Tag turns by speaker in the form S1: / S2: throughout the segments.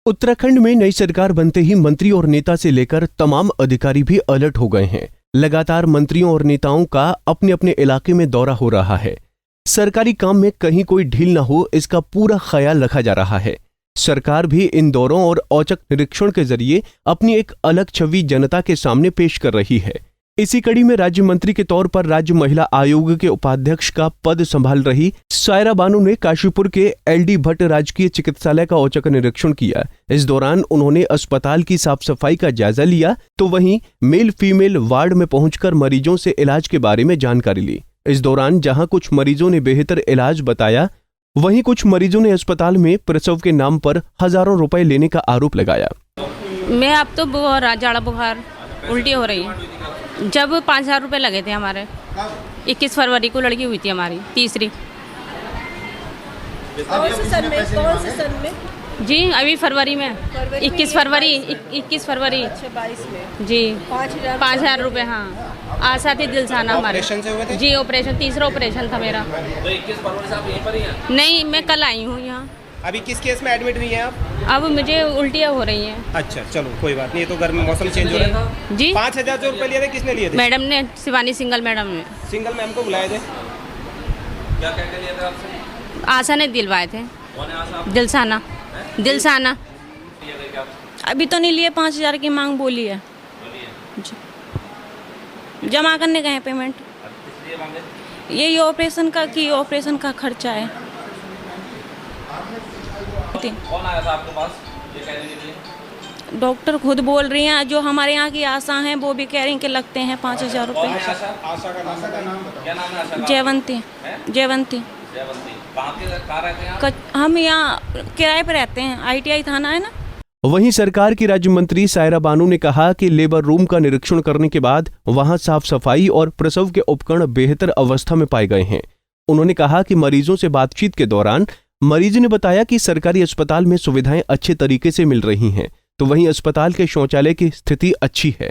S1: उत्तराखंड में नई सरकार बनते ही मंत्री और नेता से लेकर तमाम अधिकारी भी अलर्ट हो गए हैं। लगातार मंत्रियों और नेताओं का अपने अपने इलाके में दौरा हो रहा है। सरकारी काम में कहीं कोई ढील न हो, इसका पूरा ख्याल रखा जा रहा है। सरकार भी इन दौरों और औचक निरीक्षण के जरिए अपनी एक अलग छवि जनता के सामने पेश कर रही है। इसी कड़ी में राज्य मंत्री के तौर पर राज्य महिला आयोग के उपाध्यक्ष का पद संभाल रही सायरा बानू ने काशीपुर के एलडी भट्ट राजकीय चिकित्सालय का औचक निरीक्षण किया। इस दौरान उन्होंने अस्पताल की साफ सफाई का जायजा लिया, तो वहीं मेल फीमेल वार्ड में पहुंचकर मरीजों से इलाज के बारे में जानकारी ली। इस दौरान जहां कुछ मरीजों ने बेहतर इलाज बताया, वहीं कुछ मरीजों ने अस्पताल में प्रसव के नाम पर हजारों रुपए लेने का आरोप लगाया।
S2: मैं अब तो जाड़ा बुखार उल्टी हो रही है। जब 5,000 रुपये लगे थे हमारे, 21 फरवरी को लड़की हुई थी हमारी तीसरी।
S3: कौन से सन में?
S2: जी अभी फरवरी में 21 फरवरी
S3: 22 में
S2: जी
S3: 5,000
S2: रुपये। हाँ, आशा थी दिलसाना हमारे जी। ऑपरेशन, तीसरा ऑपरेशन था मेरा।
S4: तो 21 फरवरी से आप यहीं पर ही हैं?
S2: नहीं, मैं कल आई हूँ यहाँ।
S4: अभी किस केस में एडमिट हुई हैं आप?
S2: अब मुझे उल्टियाँ हो रही हैं।
S4: अच्छा, चलो कोई बात नहीं, ये तो गर्मी मौसम चेंज हो रहा है।
S2: जी
S4: 5,000 जो रुपये लिए थे, किसने लिए थे?
S2: मैडम ने, शिवानी सिंगल मैडम ने।
S4: सिंगल मैम को बुलाए थे। क्या कह के लिए थे आपसे?
S2: आशा ने दिलवाए थे।
S4: कौन है आशा?
S2: दिलसाना।
S3: अभी तो नहीं लिए, 5,000 की मांग बोली है जमा करने गए पेमेंट। यही ऑपरेशन का खर्चा है।
S4: कौन आया था आपके पास ये कहने के लिए?
S3: डॉक्टर खुद बोल रही हैं, जो हमारे यहाँ की आशा हैं वो भी कह रही हैं कि लगते हैं 5,000 रुपये।
S4: आशा का नाम क्या नाम है आशा का?
S3: जयवंती।
S4: कहाँ रहते हैं?
S3: हम यहाँ किराए पर रहते हैं, ITI थाना है ना।
S1: वहीं सरकार की राज्य मंत्री सायरा बानू ने कहा कि लेबर रूम का निरीक्षण करने के बाद वहां साफ सफाई और प्रसव के उपकरण बेहतर अवस्था में पाए गए हैं। उन्होंने कहा कि मरीजों से बातचीत के दौरान मरीज ने बताया कि सरकारी अस्पताल में सुविधाएं अच्छे तरीके से मिल रही हैं, तो वहीं अस्पताल के शौचालय की स्थिति अच्छी है।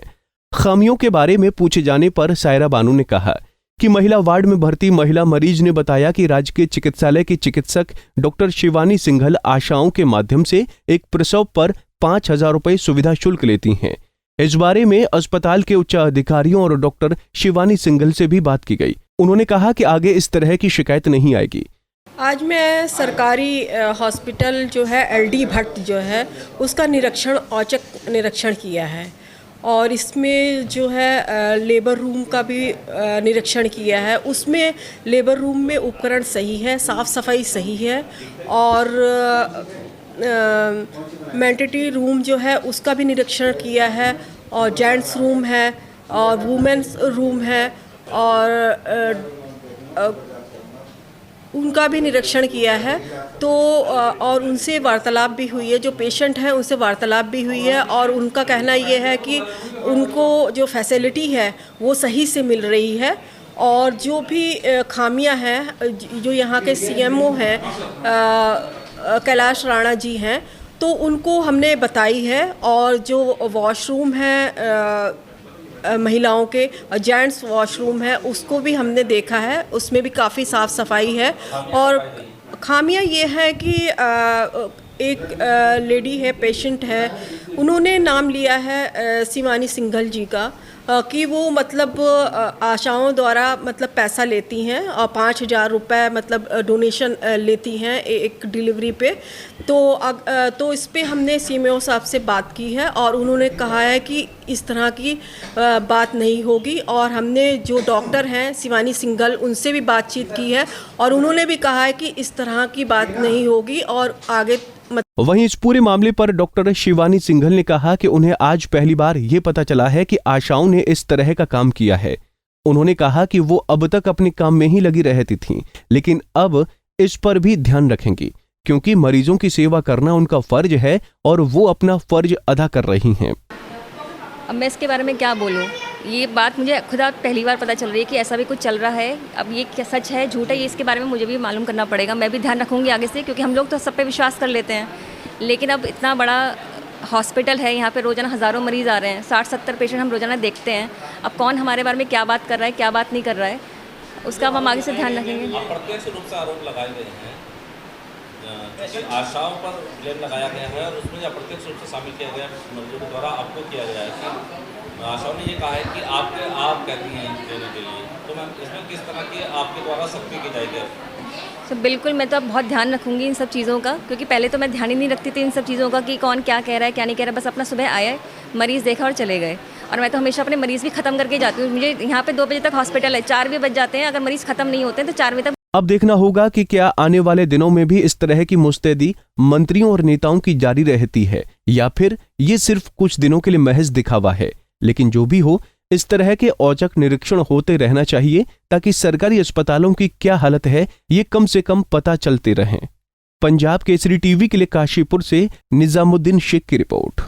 S1: खामियों के बारे में पूछे जाने पर सायरा बानू ने कहा कि महिला वार्ड में भर्ती महिला मरीज ने बताया कि राजकीय चिकित्सालय की चिकित्सक डॉक्टर शिवानी सिंघल आशाओं के माध्यम से एक प्रसव पर 5,000 रुपये सुविधा शुल्क लेती हैं। इस बारे में अस्पताल के उच्च अधिकारियों और डॉक्टर शिवानी सिंघल से भी बात की गई। उन्होंने कहा कि आगे इस तरह की शिकायत नहीं आएगी।
S5: आज मैं सरकारी हॉस्पिटल जो है एलडी भट्ट जो है उसका औचक निरीक्षण किया है, और इसमें जो है लेबर रूम का भी निरीक्षण किया है। उसमें लेबर रूम में उपकरण सही है, साफ़ सफाई सही है, और मैटरनिटी रूम जो है उसका भी निरीक्षण किया है, और जेंट्स रूम है और वुमेन्स रूम है, और उनका भी निरीक्षण किया है। तो और उनसे वार्तालाप भी हुई है, जो पेशेंट हैं उनसे वार्तालाप भी हुई है, और उनका कहना ये है कि उनको जो फैसिलिटी है वो सही से मिल रही है, और जो भी खामियां हैं, जो यहाँ के CMO हैं कैलाश राणा जी हैं, तो उनको हमने बताई है। और जो वॉशरूम है महिलाओं के, जेंट्स वॉशरूम है, उसको भी हमने देखा है, उसमें भी काफ़ी साफ़ सफाई है। और खामियां ये है कि एक लेडी है, पेशेंट है, उन्होंने नाम लिया है शिवानी सिंघल जी का, कि वो मतलब आशाओं द्वारा मतलब पैसा लेती हैं, और 5,000 रुपये मतलब डोनेशन लेती हैं एक डिलीवरी पे। तो इस पे हमने CMO साहब से बात की है, और उन्होंने कहा है कि इस तरह की बात नहीं होगी। और हमने जो डॉक्टर हैं शिवानी सिंघल, उनसे भी बातचीत की है, और उन्होंने भी कहा है कि इस तरह की बात नहीं होगी, और आगे
S1: वहीं इस पूरे मामले पर डॉक्टर शिवानी सिंघल ने कहा कि उन्हें आज पहली बार ये पता चला है कि आशाओं ने इस तरह का काम किया है। उन्होंने कहा कि वो अब तक अपने काम में ही लगी रहती थीं, लेकिन अब इस पर भी ध्यान रखेंगी, क्योंकि मरीजों की सेवा करना उनका फर्ज है, और वो अपना फर्ज अदा कर रही हैं।
S6: अब मैं इसके बारे में क्या बोलूँ, ये बात मुझे खुदा पहली बार पता चल रही है कि ऐसा भी कुछ चल रहा है। अब ये क्या सच है झूठ है, ये इसके बारे में मुझे भी मालूम करना पड़ेगा। मैं भी ध्यान रखूँगी आगे से, क्योंकि हम लोग तो सब पे विश्वास कर लेते हैं, लेकिन अब इतना बड़ा हॉस्पिटल है, यहाँ पे रोज़ाना हज़ारों मरीज़ आ रहे हैं, 60-70 पेशेंट हम रोज़ाना देखते हैं। अब कौन हमारे बारे में क्या बात कर रहा है, क्या बात नहीं कर रहा है, उसका अब हम आगे से ध्यान रखेंगे।
S4: प्रत्यक्ष रूप से आरोप लगाए गए हैं आशाओं पर ब्लेम लगाया गया है और उसमें अप्रत्यक्ष रूप से शामिल किया गया मजदूरों द्वारा आपको किया गया है कि आशाओं ने ये कहा है कि आप कहती हैं देने के लिए, तो मैम इसमें किस तरह की आपके द्वारा सख्ती की जाएगी?
S6: तो बिल्कुल मैं तो अब बहुत ध्यान रखूंगी इन सब चीज़ों का, क्योंकि पहले तो मैं ध्यान ही नहीं रखती थी इन सब चीज़ों का कि कौन क्या कह रहा है क्या नहीं कह रहा है। बस अपना सुबह आया, मरीज़ देखा और चले गए। और मैं तो हमेशा अपने मरीज़ भी ख़त्म करके जाती हूँ। मुझे यहाँ पे 2 बजे तक हॉस्पिटल है, 4 भी बज जाते हैं। अगर मरीज़ ख़त्म नहीं होते हैं तो 4 बजे तक।
S1: अब देखना होगा कि क्या आने वाले दिनों में भी इस तरह की मुस्तैदी मंत्रियों और नेताओं की जारी रहती है या फिर ये सिर्फ कुछ दिनों के लिए महज दिखावा है। लेकिन जो भी हो, इस तरह के औचक निरीक्षण होते रहना चाहिए ताकि सरकारी अस्पतालों की क्या हालत है ये कम से कम पता चलते रहें। पंजाब केसरी टीवी के लिए काशीपुर से निजामुद्दीन शेख की रिपोर्ट।